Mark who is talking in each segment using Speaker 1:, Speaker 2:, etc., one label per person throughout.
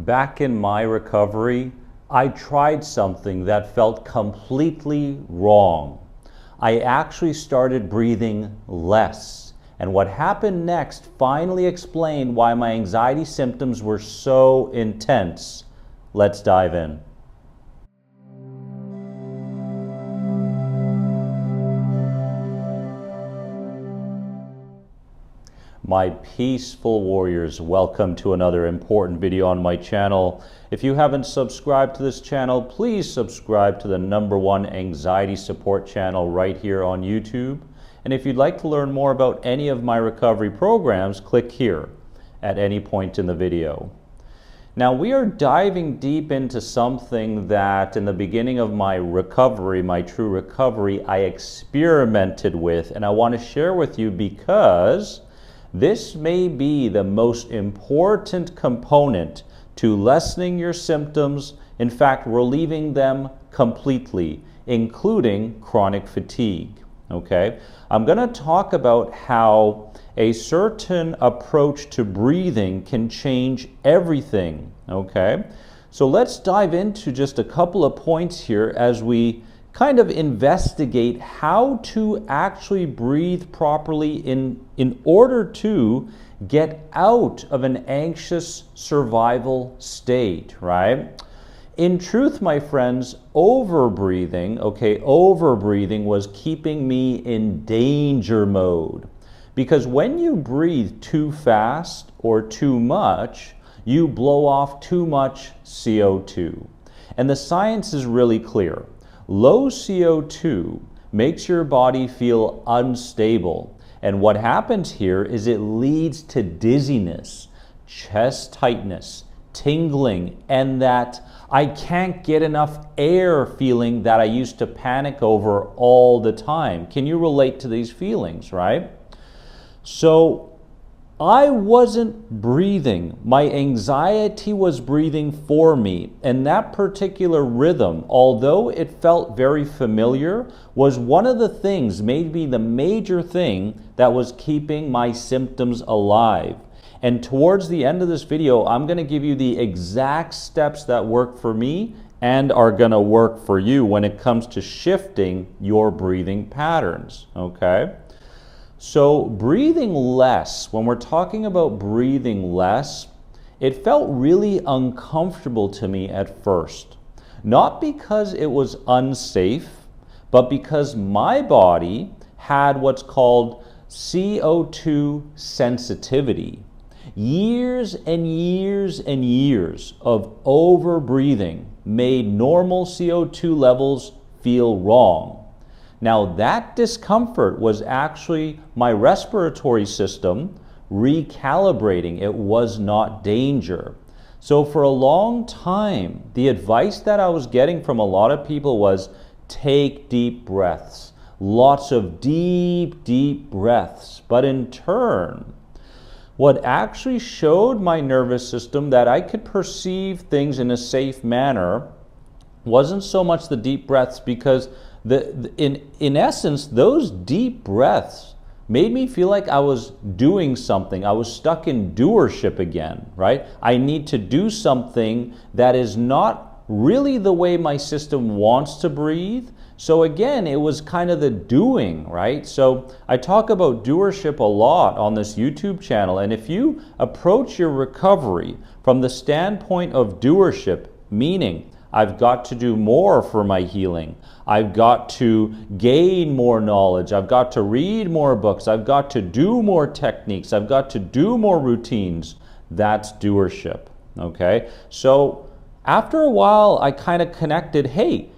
Speaker 1: Back in my recovery, I tried something that felt completely wrong. I actually started breathing less. And what happened next finally explained why my anxiety symptoms were so intense. Let's dive in. My peaceful warriors, welcome to another important video on my channel. If you haven't subscribed to this channel, please subscribe to the #1 anxiety support channel right here on YouTube. And if you'd like to learn more about any of my recovery programs, click here at any point in the video. Now we are diving deep into something that in the beginning of my recovery, my true recovery, I experimented with, and I want to share with you because this may be the most important component to lessening your symptoms, in fact, relieving them completely, including chronic fatigue. Okay? I'm going to talk about how a certain approach to breathing can change everything. Okay? So let's dive into just a couple of points here as we kind of investigate how to actually breathe properly in order to get out of an anxious survival state, right? In truth, my friends, overbreathing was keeping me in danger mode. Because when you breathe too fast or too much, you blow off too much CO2. And the science is really clear. Low CO2 makes your body feel unstable. And what happens here is it leads to dizziness, chest tightness, tingling, and that I can't get enough air feeling that I used to panic over all the time. Can you relate to these feelings, right? So I wasn't breathing. My anxiety was breathing for me. And that particular rhythm, although it felt very familiar, was one of the things, maybe the major thing, that was keeping my symptoms alive. And towards the end of this video, I'm going to give you the exact steps that work for me and are going to work for you when it comes to shifting your breathing patterns. Okay? So breathing less, when we're talking about breathing less, it felt really uncomfortable to me at first. Not because it was unsafe, but because my body had what's called CO2 sensitivity. Years and years and years of over-breathing made normal CO2 levels feel wrong. Now that discomfort was actually my respiratory system recalibrating. It was not danger. So for a long time, the advice that I was getting from a lot of people was take deep breaths. Lots of deep, deep breaths. But in turn, what actually showed my nervous system that I could perceive things in a safe manner wasn't so much the deep breaths, because in essence, those deep breaths made me feel like I was doing something. I was stuck in doership again, right? I need to do something that is not really the way my system wants to breathe. So again, it was kind of the doing, right? So I talk about doership a lot on this YouTube channel. And if you approach your recovery from the standpoint of doership, meaning I've got to do more for my healing, I've got to gain more knowledge, I've got to read more books, I've got to do more techniques, I've got to do more routines, that's doership, okay? So after a while, I kind of connected, hey,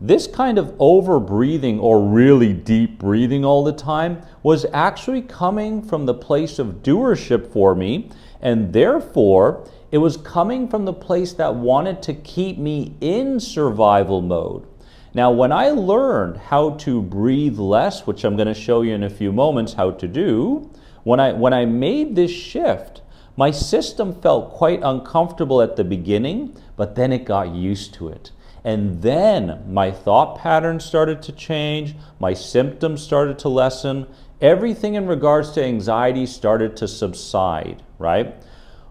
Speaker 1: this kind of over-breathing or really deep breathing all the time was actually coming from the place of doership for me, and therefore it was coming from the place that wanted to keep me in survival mode. Now, when I learned how to breathe less, which I'm going to show you in a few moments how to do, when I made this shift, my system felt quite uncomfortable at the beginning, but then it got used to it. And then my thought patterns started to change, my symptoms started to lessen, everything in regards to anxiety started to subside, right?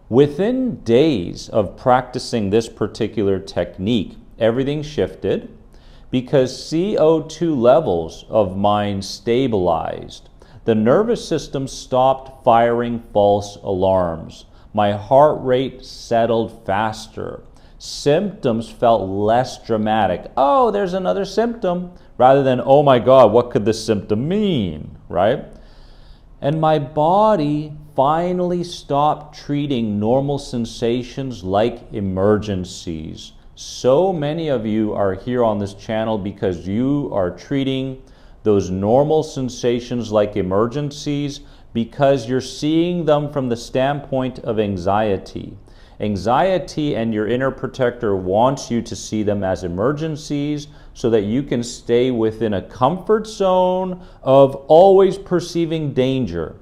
Speaker 1: Within days of practicing this particular technique, everything shifted because CO2 levels of mine stabilized. The nervous system stopped firing false alarms. My heart rate settled faster. Symptoms felt less dramatic. Oh, there's another symptom, rather than, oh my God, what could this symptom mean, right? And my body finally stopped treating normal sensations like emergencies. So many of you are here on this channel because you are treating those normal sensations like emergencies because you're seeing them from the standpoint of anxiety. Anxiety and your inner protector wants you to see them as emergencies so that you can stay within a comfort zone of always perceiving danger.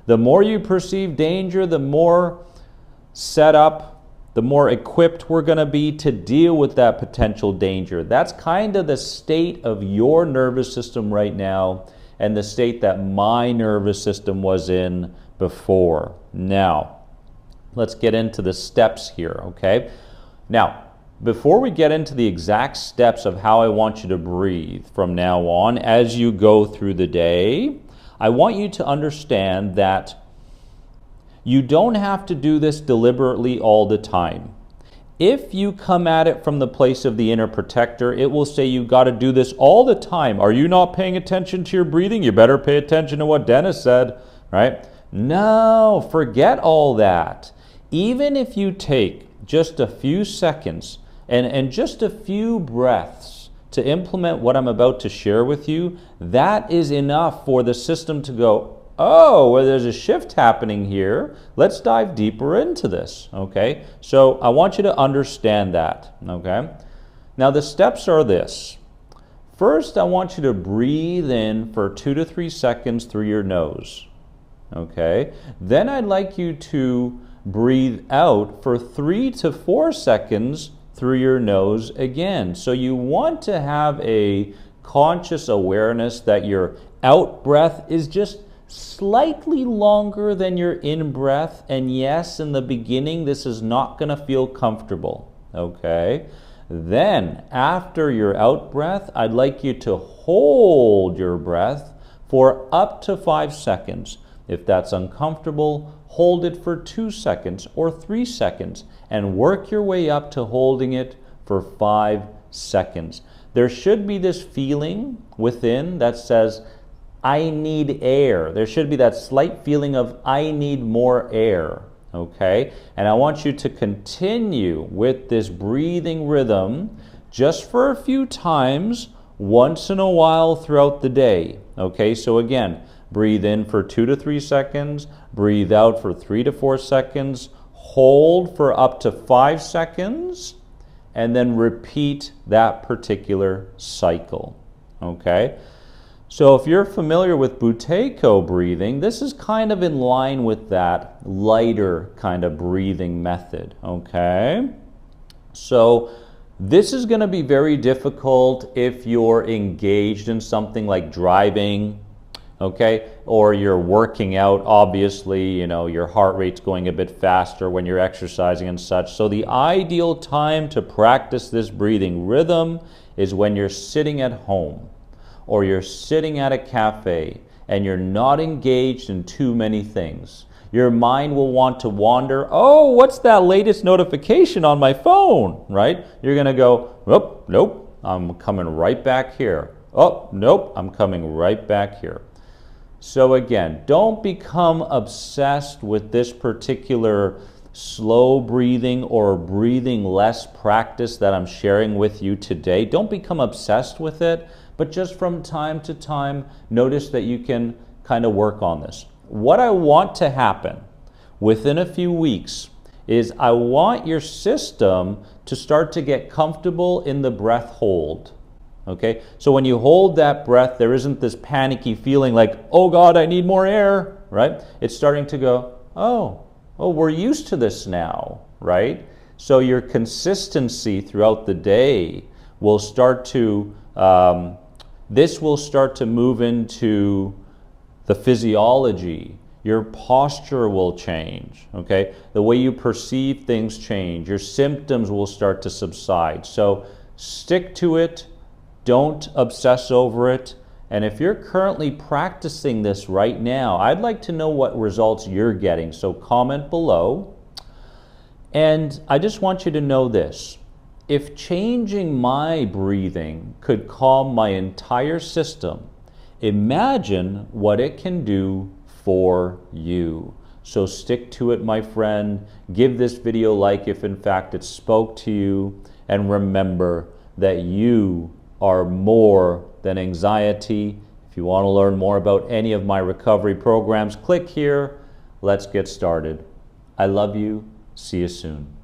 Speaker 1: The more you perceive danger, the more set up, the more equipped we're going to be to deal with that potential danger. That's kind of the state of your nervous system right now and the state that my nervous system was in before. Now, let's get into the steps here, okay? Now, before we get into the exact steps of how I want you to breathe from now on as you go through the day, I want you to understand that you don't have to do this deliberately all the time. If you come at it from the place of the inner protector, it will say you got to do this all the time. Are you not paying attention to your breathing? You better pay attention to what Dennis said, right? No, forget all that. Even if you take just a few seconds and just a few breaths to implement what I'm about to share with you, that is enough for the system to go, oh, well, there's a shift happening here. Let's dive deeper into this, okay? So I want you to understand that, okay? Now the steps are this. First, I want you to breathe in for 2 to 3 seconds through your nose, okay? Then I'd like you to breathe out for 3 to 4 seconds through your nose again. So you want to have a conscious awareness that your out breath is just slightly longer than your in breath. And yes, in the beginning, this is not going to feel comfortable, okay? Then, after your out breath, I'd like you to hold your breath for up to 5 seconds. If that's uncomfortable, hold it for 2 seconds or 3 seconds and work your way up to holding it for 5 seconds. There should be this feeling within that says, I need air. There should be that slight feeling of, I need more air, okay? And I want you to continue with this breathing rhythm just for a few times, once in a while throughout the day, okay? So again, breathe in for 2 to 3 seconds, breathe out for 3 to 4 seconds, hold for up to 5 seconds, and then repeat that particular cycle, okay? So if you're familiar with Buteyko breathing, this is kind of in line with that lighter kind of breathing method, okay? So this is going to be very difficult if you're engaged in something like driving, okay? Or you're working out, obviously, you know, your heart rate's going a bit faster when you're exercising and such. So the ideal time to practice this breathing rhythm is when you're sitting at home, or you're sitting at a cafe and you're not engaged in too many things. Your mind will want to wander. Oh, what's that latest notification on my phone, right? You're going to go, oh, nope, I'm coming right back here. Oh, nope, I'm coming right back here. So again, don't become obsessed with this particular slow breathing or breathing less practice that I'm sharing with you today. Don't become obsessed with it. But just from time to time, notice that you can kind of work on this. What I want to happen within a few weeks is I want your system to start to get comfortable in the breath hold. Okay? So when you hold that breath, there isn't this panicky feeling like, oh God, I need more air, right? It's starting to go, oh, we're used to this now, right? So your consistency throughout the day will start to this will start to move into the physiology. Your posture will change, okay? The way you perceive things change. Your symptoms will start to subside. So stick to it. Don't obsess over it. And if you're currently practicing this right now, I'd like to know what results you're getting. So comment below. And I just want you to know this. If changing my breathing could calm my entire system, imagine what it can do for you. So stick to it, my friend. Give this video a like if in fact it spoke to you. And remember that you are more than anxiety. If you want to learn more about any of my recovery programs, click here. Let's get started. I love you. See you soon.